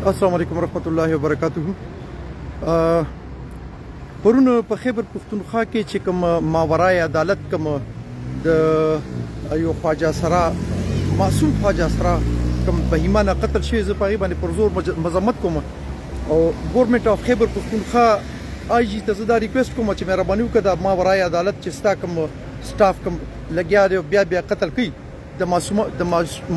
अस्सलाम वालेकुम रहमतुल्लाहि व बरकातुहू। परुन पे खैबर पख्तूनख्वा के چې کوم ماورای عدالت کوم د یو خواجه سرا معصوم خواجه سرا کوم بهیمانه قتل شوی زه په هغې باندې پر زور مذمت کوم او ګورنمنټ اف خیبر پختونخوا آی جي ته زه دا ریکویسټ کوم چې مهرباني وکړه د ماورای عدالت چې ستا کوم سټاف کوم لګیا دی بیا قتل کوي د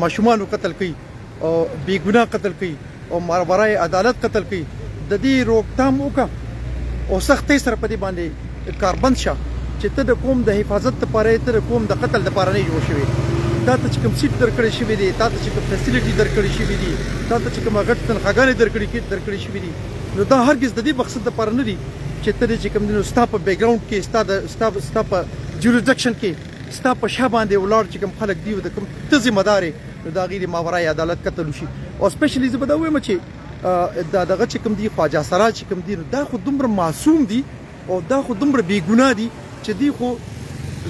ماشومانو قتل کوي او بیګناه قتل کوي او ماورای عدالت قتل کوي د دې روکتام وکړه او سختۍ سره په دې باندې کاربند شه چې ته د قوم د حفاظت لپاره ته د قوم د قتل لپاره نه جوړ شوی تا ته چې کوم سیټ درکړی شوی دی تا ته چې کوم فیسیلیټي درکړی شوی دی تا ته چې کوم غټ تنخواګانې درکړی شوی دي نو دا هرګز د دې مقصد لپاره نه دي چې ته چې کوم دي نو ستا په بیک ګراوند کې ستا په جوریسډکشن کې ستا په شا باندې ولاړ چې کوم خلک دی د کوم ته ذمہ دار نو دا غیر ماورای عدالت قتل وشي او سپیشلی زه به دا وایم چې دا دغه چې کوم دی خواجه سرا چې کوم دی دا خو دومره معصوم دي او دا خو دومره بې ګناه دي چې دی خو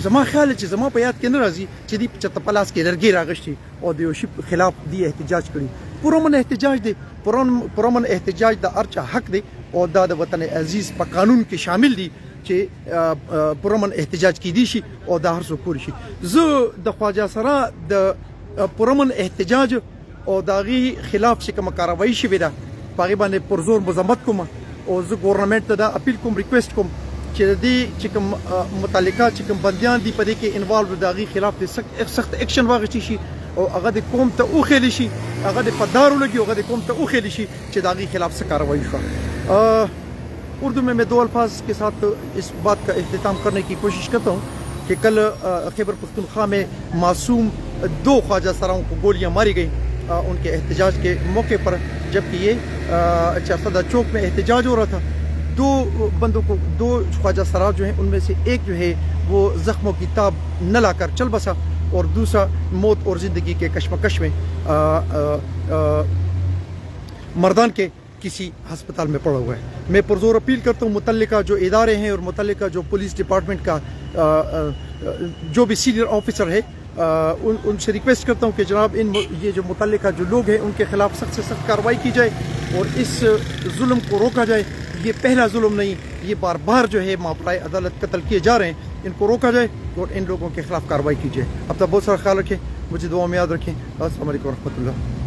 زما خیال چې زما په یاد کې نه راځي چې دی چې په لاس کې لرګي راغشتي او د یو شي خلاف دی احتجاج کړي پرامن احتجاج دی پرامن احتجاج د ارچا حق دی او دا د وطن عزیز په قانون کې شامل دي چې پرامن احتجاج کیدی شي او دا هر څه کولی شي زه د خواجه سرا د پرامن احتجاج او داغي خلاف چې کوم کاروایی شوې ده په هغې باندې پرزور مذمت کوم او زه ګورنمنټ ته دا اپیل کوم ریکویسټ کوم چې د دې چې کوم متعلقه چې کوم بندیان دي په دې کې انوالو د هغې خلاف د سخت ایکشن واخیستي شي او هغه د قوم ته وخیلی شي هغه د پدارو لګي هغه د قوم ته وخیلی شي چې د هغې خلاف څه کاروایی شوه اردو में मैं दो अल्फाज के साथ इस बात का अख्तिताम करने की कोशिश करता हूँ कि कल खैबर पख्तूनख्वा में मासूम 2 ख्वाजा सराओं को गोलियाँ मारी गई उनके एहतजाज के मौके पर जबकि ये चारसदा चौक में एहतजाज हो रहा था 2 ख्वाजा सरा जो हैं उनमें से एक जो है वो जख्मों की ताब न लाकर चल बसा और दूसरा मौत और ज़िंदगी के कश्मकश में मर्दान के किसी अस्पताल में पड़ा हुआ है। मैं पुरजोर अपील करता हूँ मुतल्लिका जो इदारे हैं और मुतल्लिका जो पुलिस डिपार्टमेंट का जो भी सीनियर ऑफिसर है उनसे रिक्वेस्ट करता हूँ कि जनाब ये जो मुतल्लिका जो लोग हैं उनके खिलाफ सख्त से सख्त कार्रवाई की जाए और इस जुल्म को रोका जाए। ये पहला जुल्म नहीं, ये बार बार जो है मावराए अदालत कत्ल किए जा रहे हैं, इनको रोका जाए और इन लोगों के खिलाफ कार्रवाई की जाए। अब तक बहुत सारा ख्याल रखें, मुझे दुआ में याद रखें। अस्सलाम वालेकुम रहमतुल्लाह।